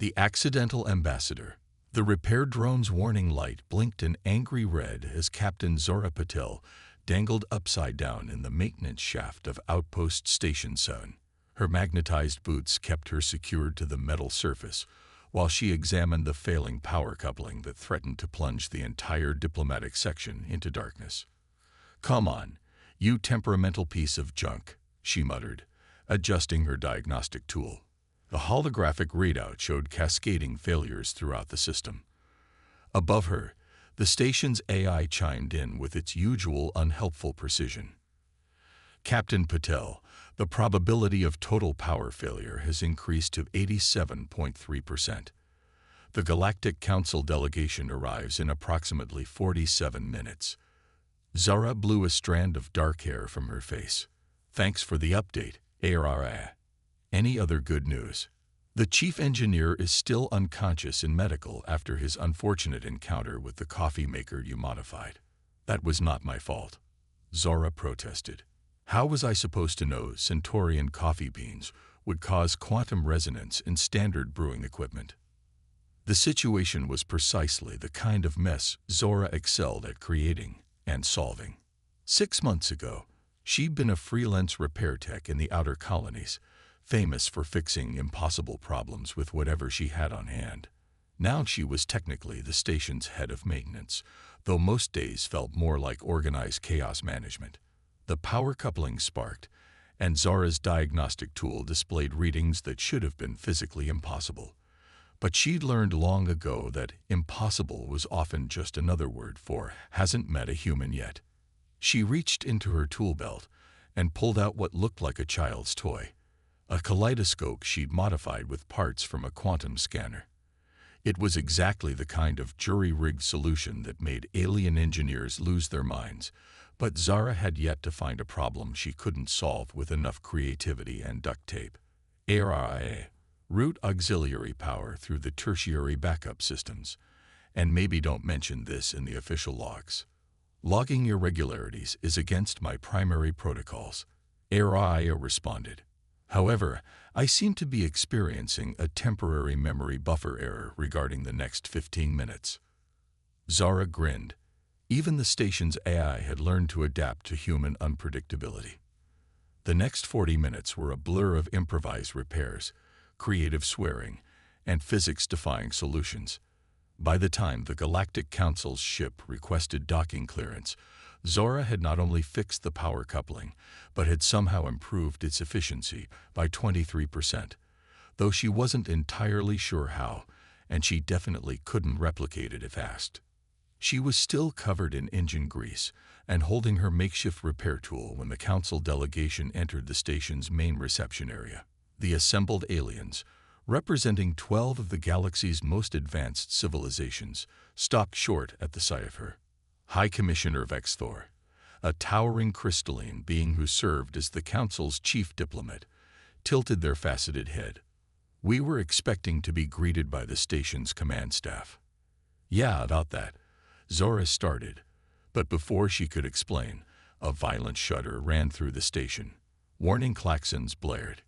The accidental ambassador. The repair drone's warning light blinked an angry red as Captain Zora Patel dangled upside down in the maintenance shaft of Outpost Station 7. Her magnetized boots kept her secured to the metal surface, while she examined the failing power coupling that threatened to plunge the entire diplomatic section into darkness. "Come on, you temperamental piece of junk," she muttered, adjusting her diagnostic tool. The holographic readout showed cascading failures throughout the system. Above her, the station's AI chimed in with its usual unhelpful precision. "Captain Patel, the probability of total power failure has increased to 87.3%. The Galactic Council delegation arrives in approximately 47 minutes. Zara blew a strand of dark hair from her face. "Thanks for the update, ARA. Any other good news?" "The chief engineer is still unconscious in medical after his unfortunate encounter with the coffee maker you modified." "That was not my fault," Zora protested. "How was I supposed to know Centaurian coffee beans would cause quantum resonance in standard brewing equipment?" The situation was precisely the kind of mess Zora excelled at creating and solving. 6 months ago, she'd been a freelance repair tech in the outer colonies, famous for fixing impossible problems with whatever she had on hand. Now she was technically the station's head of maintenance, though most days felt more like organized chaos management. The power coupling sparked, and Zora's diagnostic tool displayed readings that should have been physically impossible. But she'd learned long ago that impossible was often just another word for hasn't met a human yet. She reached into her tool belt and pulled out what looked like a child's toy, a kaleidoscope she'd modified with parts from a quantum scanner. It was exactly the kind of jury-rigged solution that made alien engineers lose their minds, but Zara had yet to find a problem she couldn't solve with enough creativity and duct tape. ARIA. Route auxiliary power through the tertiary backup systems. And maybe don't mention this in the official logs. Logging irregularities is against my primary protocols. ARIA responded. However, I seem to be experiencing a temporary memory buffer error regarding the next 15 minutes. Zara grinned. Even the station's AI had learned to adapt to human unpredictability. The next 40 minutes were a blur of improvised repairs, creative swearing, and physics-defying solutions. By the time the Galactic Council's ship requested docking clearance, Zora had not only fixed the power coupling, but had somehow improved its efficiency by 23%, though she wasn't entirely sure how, and she definitely couldn't replicate it if asked. She was still covered in engine grease and holding her makeshift repair tool when the Council delegation entered the station's main reception area. The assembled aliens, representing 12 of the galaxy's most advanced civilizations, stopped short at the sight of her. High Commissioner Vexthor, a towering crystalline being who served as the Council's chief diplomat, tilted their faceted head. "We were expecting to be greeted by the station's command staff." "Yeah, about that," Zora started, but before she could explain, a violent shudder ran through the station. Warning klaxons blared.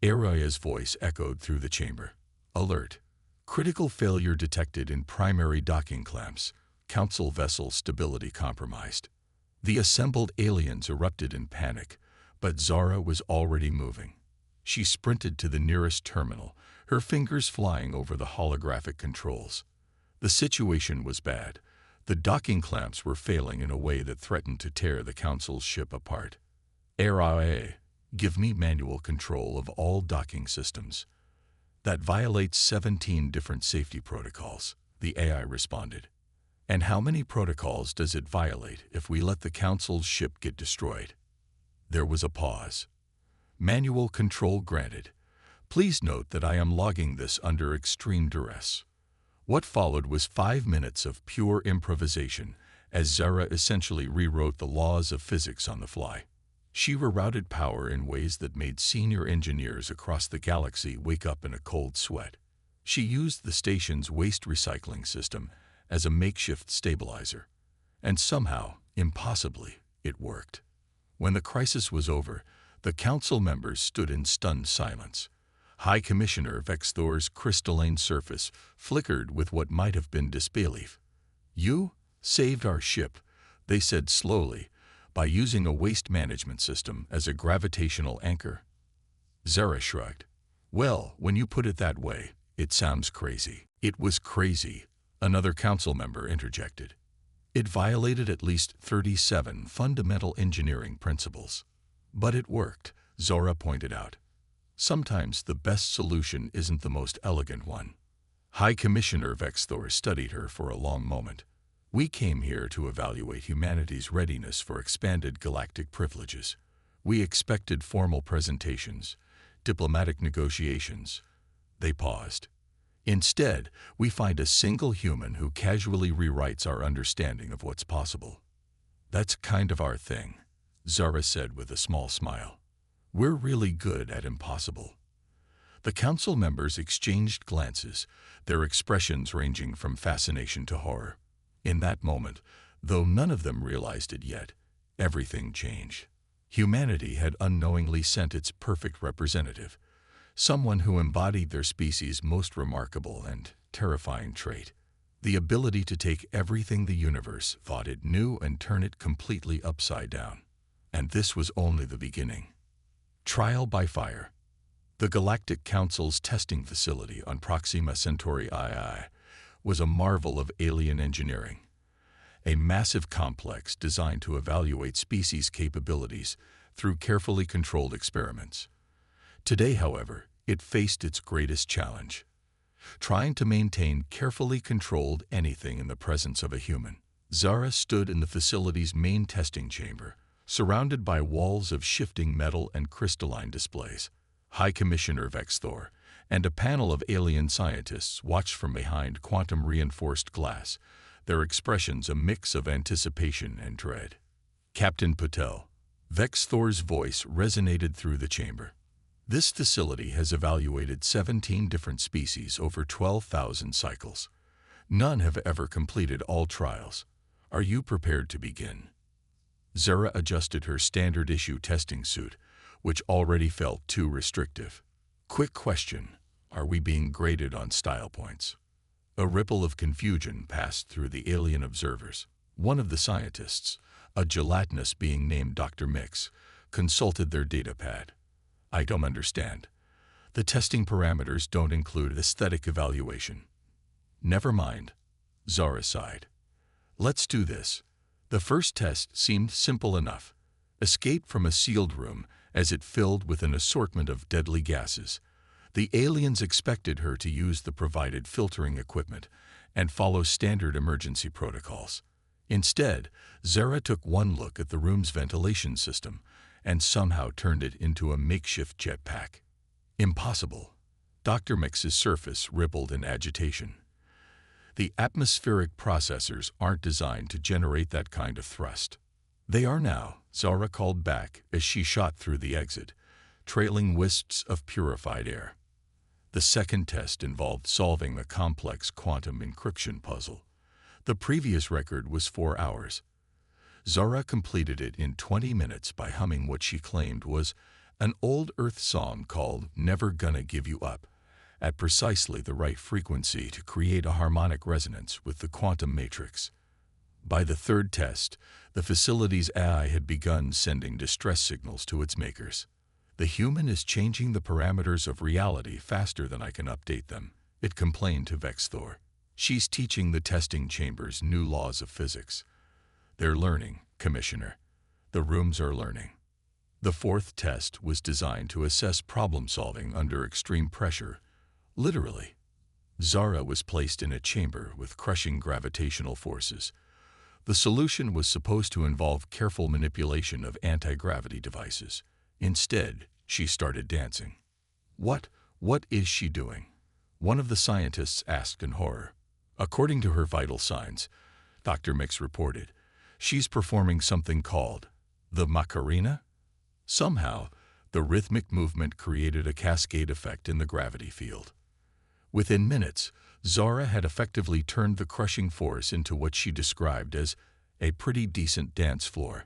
Aria's voice echoed through the chamber. "Alert. Critical failure detected in primary docking clamps. Council vessel stability compromised." The assembled aliens erupted in panic, but Zara was already moving. She sprinted to the nearest terminal, her fingers flying over the holographic controls. The situation was bad. The docking clamps were failing in a way that threatened to tear the Council's ship apart. "ARIA, give me manual control of all docking systems." "That violates 17 different safety protocols," the AI responded. "And how many protocols does it violate if we let the Council's ship get destroyed?" There was a pause. "Manual control granted. Please note that I am logging this under extreme duress." What followed was 5 minutes of pure improvisation, as Zara essentially rewrote the laws of physics on the fly. She rerouted power in ways that made senior engineers across the galaxy wake up in a cold sweat. She used the station's waste recycling system as a makeshift stabilizer. And somehow, impossibly, it worked. When the crisis was over, the Council members stood in stunned silence. High Commissioner Vexthor's crystalline surface flickered with what might have been disbelief. "You saved our ship," they said slowly, "by using a waste management system as a gravitational anchor." Zara shrugged. "Well, when you put it that way, it sounds crazy." "It was crazy," another council member interjected. "It violated at least 37 fundamental engineering principles." "But it worked," Zora pointed out. "Sometimes the best solution isn't the most elegant one." High Commissioner Vexthor studied her for a long moment. "We came here to evaluate humanity's readiness for expanded galactic privileges. We expected formal presentations, diplomatic negotiations." They paused. "Instead, we find a single human who casually rewrites our understanding of what's possible." "That's kind of our thing," Zara said with a small smile. "We're really good at impossible." The council members exchanged glances, their expressions ranging from fascination to horror. In that moment, though none of them realized it yet, everything changed. Humanity had unknowingly sent its perfect representative, someone who embodied their species' most remarkable and terrifying trait: the ability to take everything the universe thought it knew and turn it completely upside down. And this was only the beginning. Trial by fire. The Galactic Council's testing facility on Proxima Centauri II was a marvel of alien engineering, a massive complex designed to evaluate species' capabilities through carefully controlled experiments. Today, however, it faced its greatest challenge: trying to maintain carefully controlled anything in the presence of a human. Zara stood in the facility's main testing chamber, surrounded by walls of shifting metal and crystalline displays. High Commissioner Vexthor and a panel of alien scientists watched from behind quantum-reinforced glass, their expressions a mix of anticipation and dread. "Captain Patel," Vexthor's voice resonated through the chamber. "This facility has evaluated 17 different species over 12,000 cycles. None have ever completed all trials. Are you prepared to begin?" Zara adjusted her standard-issue testing suit, which already felt too restrictive. "Quick question. Are we being graded on style points?" A ripple of confusion passed through the alien observers. One of the scientists, a gelatinous being named Dr. Mix, consulted their datapad. "I don't understand. The testing parameters don't include aesthetic evaluation." "Never mind," Zara sighed. "Let's do this." The first test seemed simple enough: escape from a sealed room as it filled with an assortment of deadly gases. The aliens expected her to use the provided filtering equipment and follow standard emergency protocols. Instead, Zara took one look at the room's ventilation system and somehow turned it into a makeshift jetpack. "Impossible." Dr. Mix's surface rippled in agitation. "The atmospheric processors aren't designed to generate that kind of thrust." "They are now," Zara called back as she shot through the exit, trailing wisps of purified air. The second test involved solving a complex quantum encryption puzzle. The previous record was 4 hours. Zara completed it in 20 minutes by humming what she claimed was an old Earth song called "Never Gonna Give You Up," at precisely the right frequency to create a harmonic resonance with the quantum matrix. By the third test, the facility's AI had begun sending distress signals to its makers. "The human is changing the parameters of reality faster than I can update them," it complained to Vexthor. "She's teaching the testing chambers new laws of physics." "They're learning, Commissioner. The rooms are learning." The fourth test was designed to assess problem-solving under extreme pressure, literally. Zara was placed in a chamber with crushing gravitational forces. The solution was supposed to involve careful manipulation of anti-gravity devices. Instead, she started dancing. What is she doing?" one of the scientists asked in horror. "According to her vital signs," Dr. Mix reported, "she's performing something called the Macarena." Somehow, the rhythmic movement created a cascade effect in the gravity field. Within minutes, Zara had effectively turned the crushing force into what she described as a pretty decent dance floor.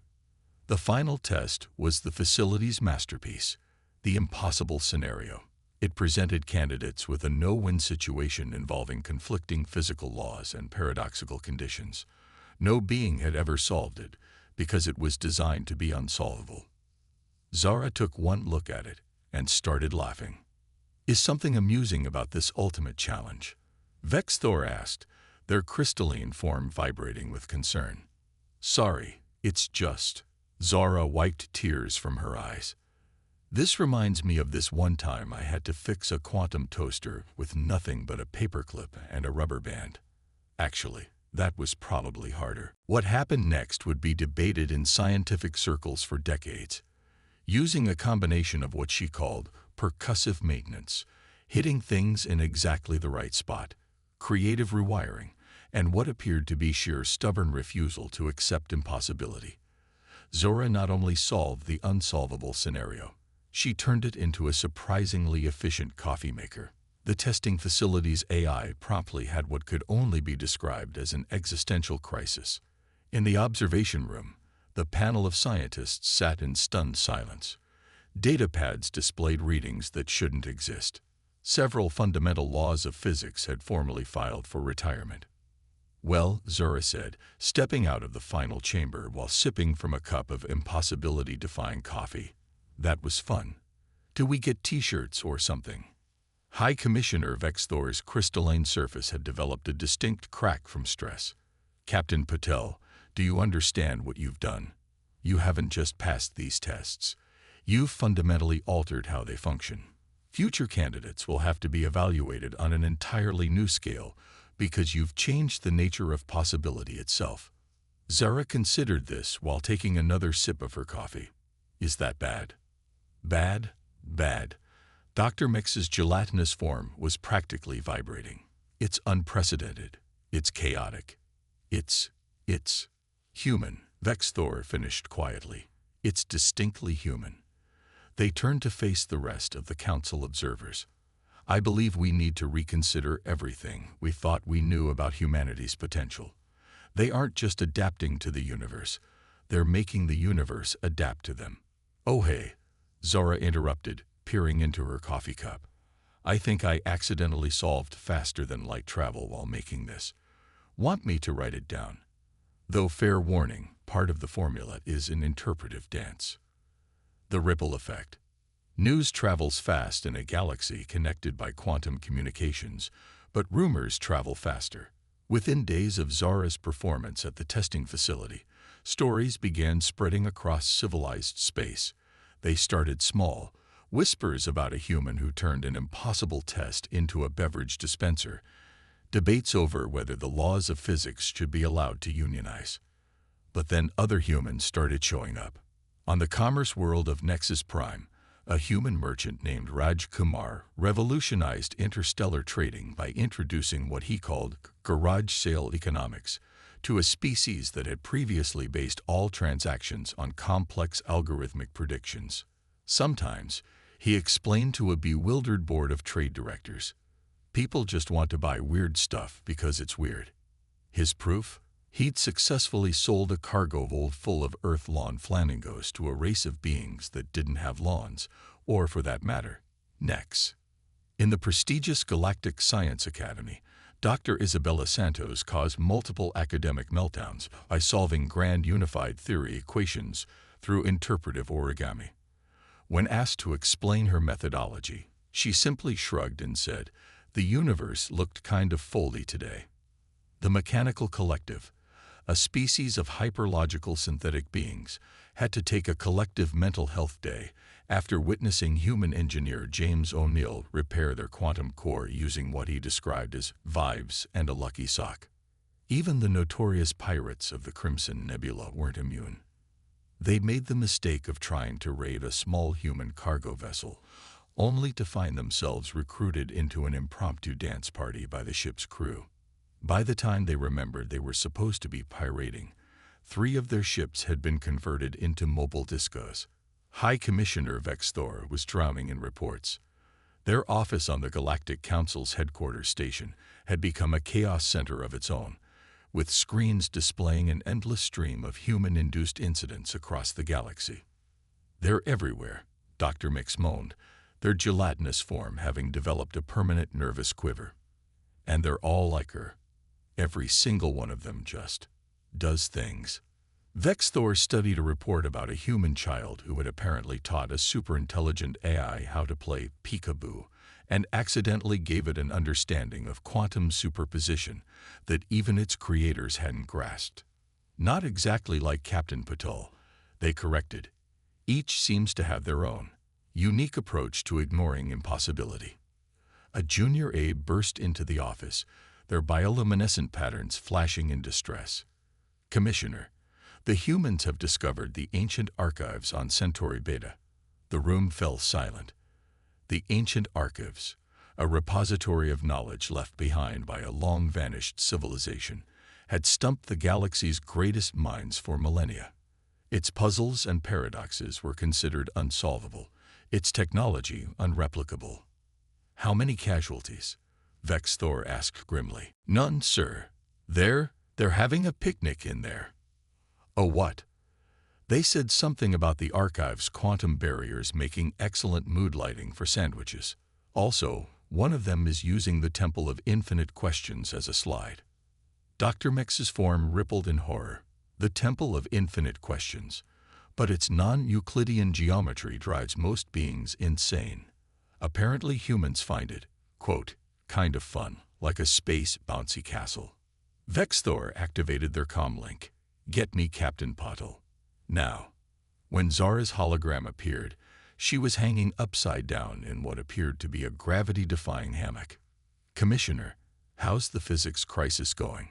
The final test was the facility's masterpiece, the impossible scenario. It presented candidates with a no-win situation involving conflicting physical laws and paradoxical conditions. No being had ever solved it, because it was designed to be unsolvable. Zara took one look at it and started laughing. "Is something amusing about this ultimate challenge?" Vexthor asked, their crystalline form vibrating with concern. "Sorry, it's just..." Zara wiped tears from her eyes. "This reminds me of this one time I had to fix a quantum toaster with nothing but a paperclip and a rubber band. Actually, that was probably harder." What happened next would be debated in scientific circles for decades. Using a combination of what she called percussive maintenance, hitting things in exactly the right spot, creative rewiring, and what appeared to be sheer stubborn refusal to accept impossibility, Zora not only solved the unsolvable scenario, she turned it into a surprisingly efficient coffee maker. The testing facility's AI promptly had what could only be described as an existential crisis. In the observation room, the panel of scientists sat in stunned silence. Data pads displayed readings that shouldn't exist. Several fundamental laws of physics had formally filed for retirement. "Well," Zora said, stepping out of the final chamber while sipping from a cup of impossibility-defying coffee, "that was fun. Do we get t-shirts or something?" High Commissioner Vexthor's crystalline surface had developed a distinct crack from stress. "Captain Patel, do you understand what you've done? You haven't just passed these tests. You've fundamentally altered how they function. Future candidates will have to be evaluated on an entirely new scale because you've changed the nature of possibility itself." Zara considered this while taking another sip of her coffee. "Is that bad?" "Bad? Bad." Dr. Mix's gelatinous form was practically vibrating. "It's unprecedented. It's chaotic. It's human," Vexthor finished quietly. "It's distinctly human." They turned to face the rest of the council observers. "I believe we need to reconsider everything we thought we knew about humanity's potential. They aren't just adapting to the universe. They're making the universe adapt to them." "Oh hey," Zora interrupted, peering into her coffee cup. "I think I accidentally solved faster than light travel while making this. Want me to write it down? Though fair warning, part of the formula is an interpretive dance." The ripple effect. News travels fast in a galaxy connected by quantum communications, but rumors travel faster. Within days of Zara's performance at the testing facility, stories began spreading across civilized space. They started small, whispers about a human who turned an impossible test into a beverage dispenser, debates over whether the laws of physics should be allowed to unionize. But then other humans started showing up. On the commerce world of Nexus Prime, a human merchant named Raj Kumar revolutionized interstellar trading by introducing what he called garage sale economics to a species that had previously based all transactions on complex algorithmic predictions. Sometimes, he explained to a bewildered board of trade directors, "People just want to buy weird stuff because it's weird." His proof? He'd successfully sold a cargo hold full of Earth lawn flamingos to a race of beings that didn't have lawns, or for that matter, necks. In the prestigious Galactic Science Academy, Dr. Isabella Santos caused multiple academic meltdowns by solving grand unified theory equations through interpretive origami. When asked to explain her methodology, she simply shrugged and said, "The universe looked kind of foldy today." The mechanical collective, a species of hyperlogical synthetic beings, had to take a collective mental health day after witnessing human engineer James O'Neill repair their quantum core using what he described as vibes and a lucky sock. Even the notorious pirates of the Crimson Nebula weren't immune. They made the mistake of trying to raid a small human cargo vessel, only to find themselves recruited into an impromptu dance party by the ship's crew. By the time they remembered they were supposed to be pirating, 3 of their ships had been converted into mobile discos. High Commissioner Vexthor was drowning in reports. Their office on the Galactic Council's headquarters station had become a chaos center of its own, with screens displaying an endless stream of human-induced incidents across the galaxy. "They're everywhere," Dr. Mix moaned. their gelatinous form having developed a permanent nervous quiver. And they're all like her. Every single one of them just does things. Vexthor studied a report about a human child who had apparently taught a superintelligent AI how to play peekaboo and accidentally gave it an understanding of quantum superposition that even its creators hadn't grasped. Not exactly like Captain Patel, they corrected. Each seems to have their own unique approach to ignoring impossibility. A junior aide burst into the office, their bioluminescent patterns flashing in distress. "Commissioner, the humans have discovered the ancient archives on Centauri Beta." The room fell silent. The ancient archives, a repository of knowledge left behind by a long-vanished civilization, had stumped the galaxy's greatest minds for millennia. Its puzzles and paradoxes were considered unsolvable, its technology unreplicable. "How many casualties?" Vexthor asked grimly. "None, sir. They're having a picnic in there." "Oh, what?" "They said something about the archive's quantum barriers making excellent mood lighting for sandwiches. Also, one of them is using the Temple of Infinite Questions as a slide." Dr. Mex's form rippled in horror. The Temple of Infinite Questions. But its non-Euclidean geometry drives most beings insane. Apparently humans find it, quote, "kind of fun, like a space bouncy castle." Vexthor activated their comlink. "Get me Captain Patel. Now." When Zara's hologram appeared, she was hanging upside down in what appeared to be a gravity-defying hammock. "Commissioner, how's the physics crisis going?"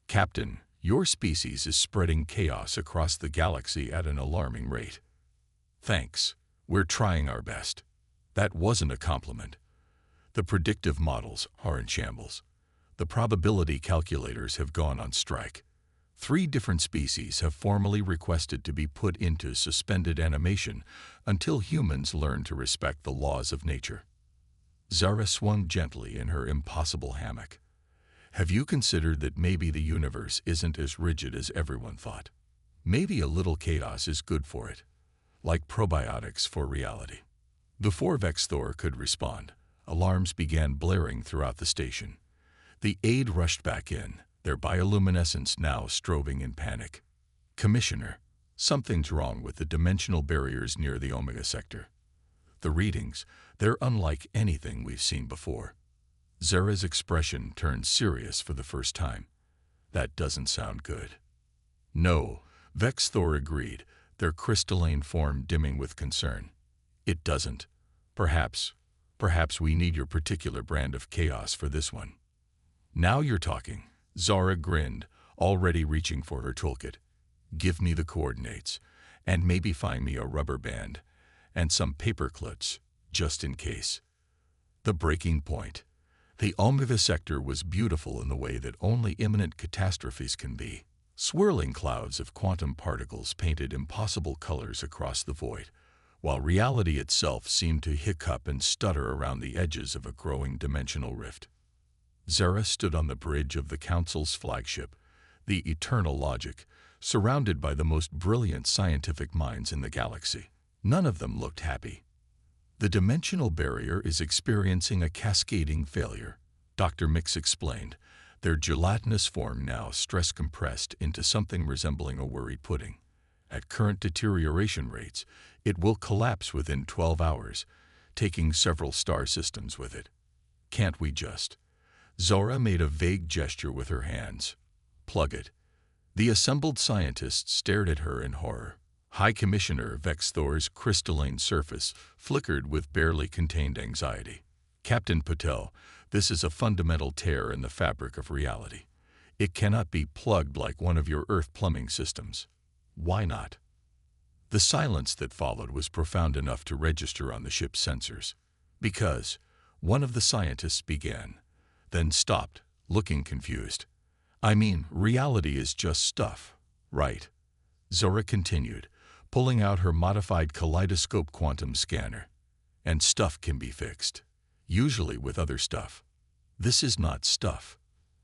"Captain, your species is spreading chaos across the galaxy at an alarming rate." "Thanks. We're trying our best." That wasn't a compliment. "The predictive models are in shambles. The probability calculators have gone on strike. 3 different species have formally requested to be put into suspended animation until humans learn to respect the laws of nature." Zara swung gently in her impossible hammock. "Have you considered that maybe the universe isn't as rigid as everyone thought? Maybe a little chaos is good for it, like probiotics for reality." Before Vexthor could respond, alarms began blaring throughout the station. The aide rushed back in, their bioluminescence now strobing in panic. "Commissioner, something's wrong with the dimensional barriers near the Omega sector. The readings, they're unlike anything we've seen before." Zara's expression turned serious for the first time. "That doesn't sound good." "No," Vexthor agreed, their crystalline form dimming with concern. "It doesn't. Perhaps we need your particular brand of chaos for this one." "Now you're talking." Zara grinned, already reaching for her toolkit. "Give me the coordinates, and maybe find me a rubber band and some paper clips, just in case." The breaking point. The Omega sector was beautiful in the way that only imminent catastrophes can be. Swirling clouds of quantum particles painted impossible colors across the void, while reality itself seemed to hiccup and stutter around the edges of a growing dimensional rift. Zara stood on the bridge of the Council's flagship, the Eternal Logic, surrounded by the most brilliant scientific minds in the galaxy. None of them looked happy. "The dimensional barrier is experiencing a cascading failure," Dr. Mix explained, their gelatinous form now stress-compressed into something resembling a worried pudding. "At current deterioration rates, it will collapse within 12 hours, taking several star systems with it. Can't we just—" Zora made a vague gesture with her hands. "Plug it." The assembled scientists stared at her in horror. High Commissioner Vexthor's crystalline surface flickered with barely contained anxiety. "Captain Patel, this is a fundamental tear in the fabric of reality. It cannot be plugged like one of your Earth plumbing systems." "Why not?" The silence that followed was profound enough to register on the ship's sensors. "Because," one of the scientists began, then stopped, looking confused. "I mean, reality is just stuff, right?" Zora continued, pulling out her modified kaleidoscope quantum scanner. "And stuff can be fixed, usually with other stuff." "This is not stuff,"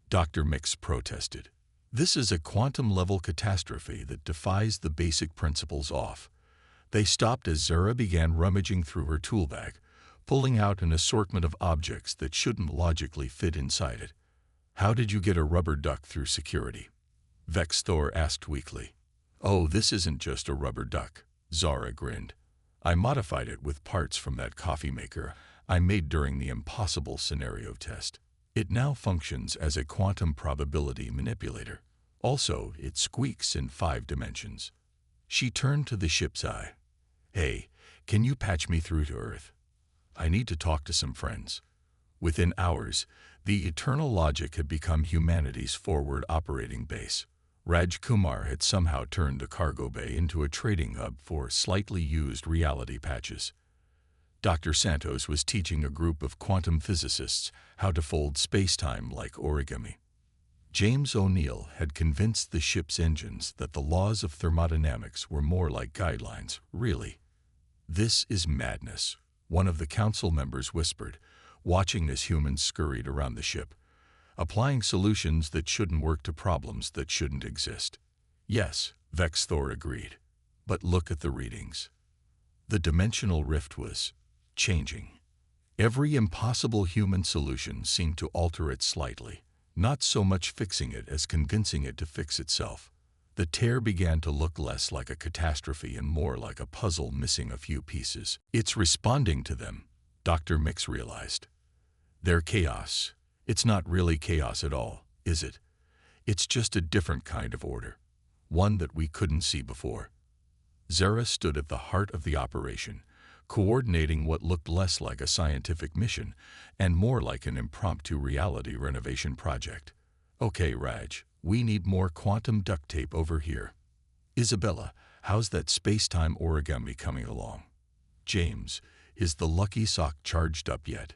Dr. Mix protested. "This is a quantum-level catastrophe that defies the basic principles off." They stopped as Zara began rummaging through her tool bag, pulling out an assortment of objects that shouldn't logically fit inside it. "How did you get a rubber duck through security?" Vex Thor asked weakly. "Oh, this isn't just a rubber duck," Zara grinned. "I modified it with parts from that coffee maker I made during the impossible scenario test. It now functions as a quantum probability manipulator. Also, it squeaks in 5 dimensions." She turned to the ship's eye. "Hey, can you patch me through to Earth? I need to talk to some friends." Within hours, the eternal logic had become humanity's forward operating base. Raj Kumar had somehow turned the cargo bay into a trading hub for slightly used reality patches. Dr. Santos was teaching a group of quantum physicists how to fold space-time like origami. James O'Neill had convinced the ship's engines that the laws of thermodynamics were more like guidelines, really. "This is madness," one of the council members whispered, watching as humans scurried around the ship, applying solutions that shouldn't work to problems that shouldn't exist. "Yes," Vex Thor agreed. "But look at the readings." The dimensional rift was changing. Every impossible human solution seemed to alter it slightly, not so much fixing it as convincing it to fix itself. The tear began to look less like a catastrophe and more like a puzzle missing a few pieces. "It's responding to them," Dr. Mix realized. "They're chaos. It's not really chaos at all, is it? It's just a different kind of order, one that we couldn't see before." Zara stood at the heart of the operation, coordinating what looked less like a scientific mission and more like an impromptu reality renovation project. "Okay, Raj, we need more quantum duct tape over here. Isabella, how's that space-time origami coming along? James, is the lucky sock charged up yet?"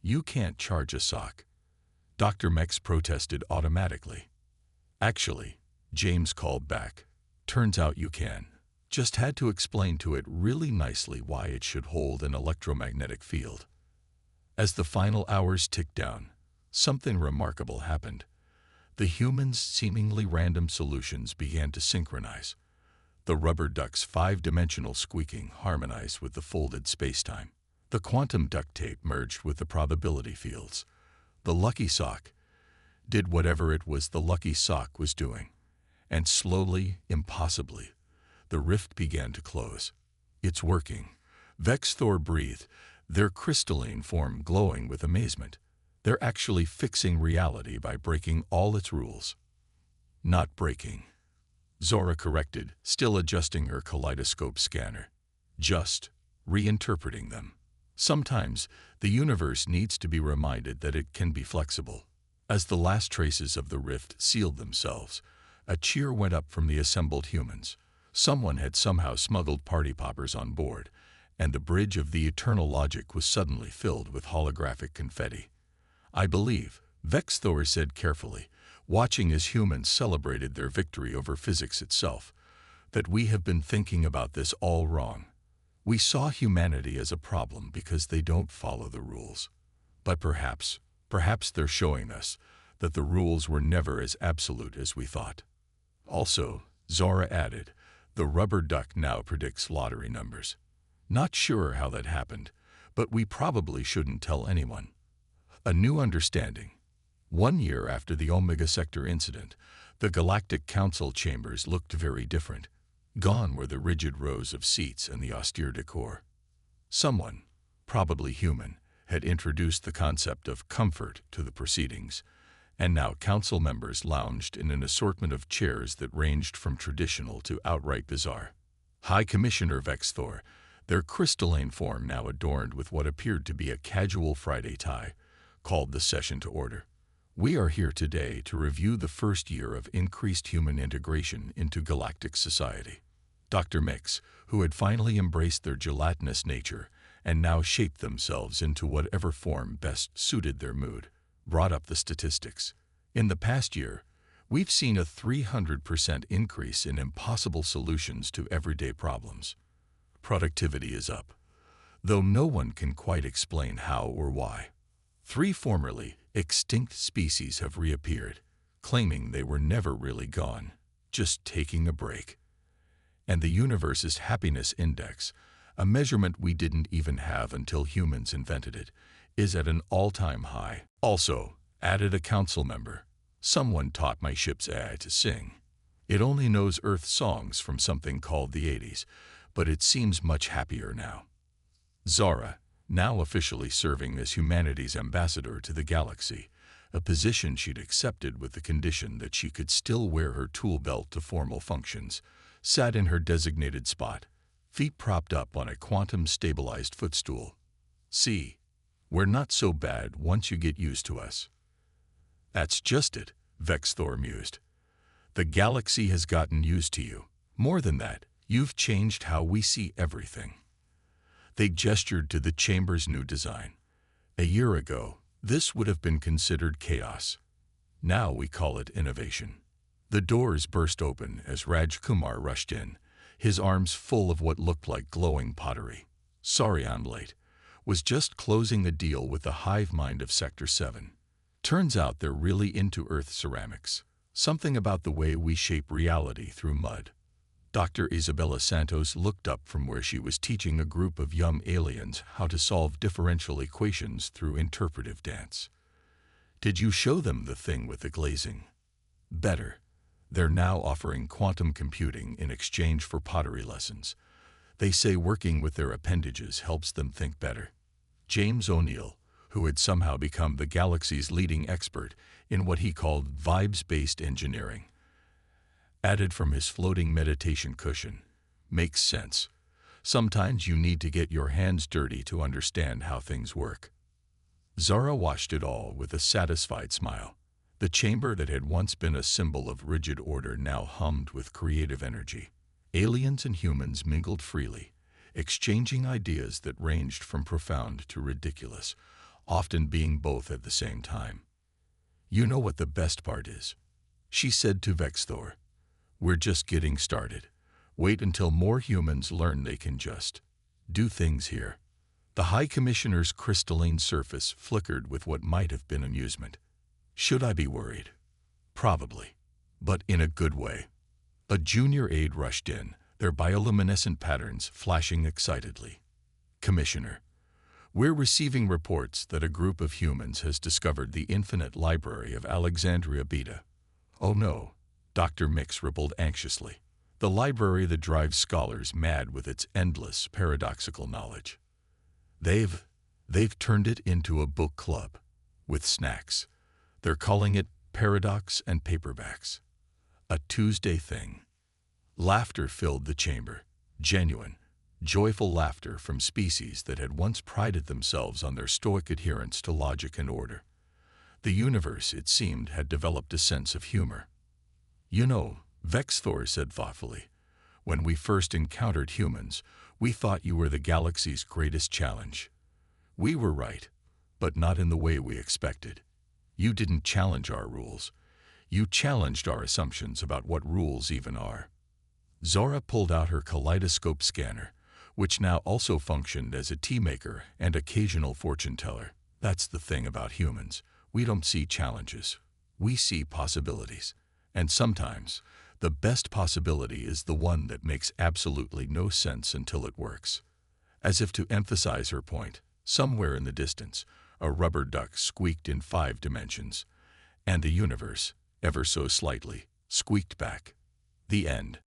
"You can't charge a sock," Dr. Mex protested automatically. "Actually," James called back, "turns out you can. Just had to explain to it really nicely why it should hold an electromagnetic field." As the final hours ticked down, something remarkable happened. The humans' seemingly random solutions began to synchronize. The rubber duck's 5-dimensional squeaking harmonized with the folded spacetime. The quantum duct tape merged with the probability fields. The lucky sock did whatever it was the lucky sock was doing. And slowly, impossibly, the rift began to close. "It's working." Vex Thor breathed, their crystalline form glowing with amazement. "They're actually fixing reality by breaking all its rules." "Not breaking," Zora corrected, still adjusting her kaleidoscope scanner. "Just reinterpreting them. Sometimes the universe needs to be reminded that it can be flexible." As the last traces of the rift sealed themselves, a cheer went up from the assembled humans. Someone had somehow smuggled party poppers on board, and the bridge of the eternal logic was suddenly filled with holographic confetti. "I believe," Vex Thor said carefully, watching as humans celebrated their victory over physics itself, "that we have been thinking about this all wrong. We saw humanity as a problem because they don't follow the rules. But perhaps they're showing us that the rules were never as absolute as we thought." Also, Zora added, "the rubber duck now predicts lottery numbers. Not sure how that happened, but we probably shouldn't tell anyone." A new understanding. 1 year after the Omega Sector incident, the Galactic Council chambers looked very different. Gone were the rigid rows of seats and the austere decor. Someone, probably human, had introduced the concept of comfort to the proceedings, and now council members lounged in an assortment of chairs that ranged from traditional to outright bizarre. High Commissioner Vex Thor, their crystalline form now adorned with what appeared to be a casual Friday tie, called the session to order. "We are here today to review the first year of increased human integration into galactic society." Dr. Mix, who had finally embraced their gelatinous nature and now shaped themselves into whatever form best suited their mood, brought up the statistics. "In the past year, we've seen a 300% increase in impossible solutions to everyday problems. Productivity is up, though no one can quite explain how or why. 3 formerly extinct species have reappeared, claiming they were never really gone, just taking a break. And the universe's happiness index, a measurement we didn't even have until humans invented it, is at an all-time high. Also, added a council member, someone taught my ship's AI to sing. It only knows Earth songs from something called the 80s, but it seems much happier now. Zara, now officially serving as humanity's ambassador to the galaxy, a position she'd accepted with the condition that she could still wear her tool belt to formal functions, sat in her designated spot, feet propped up on a quantum-stabilized footstool. See, we're not so bad once you get used to us. That's just it, Vexthor mused. The galaxy has gotten used to you. More than that, you've changed how we see everything. They gestured to the chamber's new design. A year ago, this would have been considered chaos. Now we call it innovation. The doors burst open as Raj Kumar rushed in, his arms full of what looked like glowing pottery. Sorry I'm late. Was just closing the deal with the hive mind of Sector 7. Turns out they're really into Earth ceramics. Something about the way we shape reality through mud. Dr. Isabella Santos looked up from where she was teaching a group of young aliens how to solve differential equations through interpretive dance. Did you show them the thing with the glazing? Better. They're now offering quantum computing in exchange for pottery lessons. They say working with their appendages helps them think better. James O'Neill, who had somehow become the galaxy's leading expert in what he called vibes-based engineering, added from his floating meditation cushion, makes sense. Sometimes you need to get your hands dirty to understand how things work. Zara watched it all with a satisfied smile. The chamber that had once been a symbol of rigid order now hummed with creative energy. Aliens and humans mingled freely, exchanging ideas that ranged from profound to ridiculous, often being both at the same time. You know what the best part is? She said to Vexthor. We're just getting started. Wait until more humans learn they can just do things here. The High Commissioner's crystalline surface flickered with what might have been amusement. Should I be worried? Probably, but in a good way. A junior aide rushed in, their bioluminescent patterns flashing excitedly. Commissioner, we're receiving reports that a group of humans has discovered the infinite library of Alexandria Beta. Oh no, Dr. Mix rippled anxiously. The library that drives scholars mad with its endless, paradoxical knowledge. They've turned it into a book club, with snacks. They're calling it Paradox and Paperbacks. A Tuesday thing. Laughter filled the chamber, genuine, joyful laughter from species that had once prided themselves on their stoic adherence to logic and order. The universe, it seemed, had developed a sense of humor. You know, Vexthor said thoughtfully, when we first encountered humans, we thought you were the galaxy's greatest challenge. We were right, but not in the way we expected. You didn't challenge our rules. You challenged our assumptions about what rules even are. Zara pulled out her kaleidoscope scanner, which now also functioned as a tea maker and occasional fortune teller. That's the thing about humans. We don't see challenges. We see possibilities. And sometimes, the best possibility is the one that makes absolutely no sense until it works. As if to emphasize her point, somewhere in the distance, a rubber duck squeaked in 5 dimensions, and the universe, ever so slightly, squeaked back. The end.